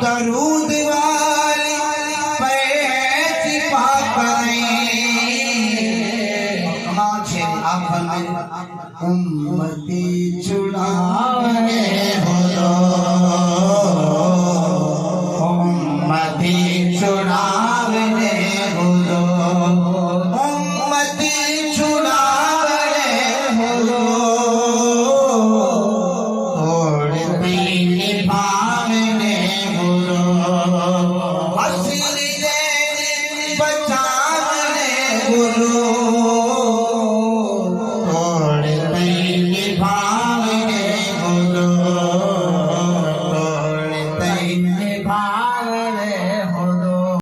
दरूद वाली पैच अपन उम्मती छुड़ावे हो उम्मती छुड़ावे हो उम्मती छुड़ावे हो थोड़े पीने भावने हो हसीने बचावने हो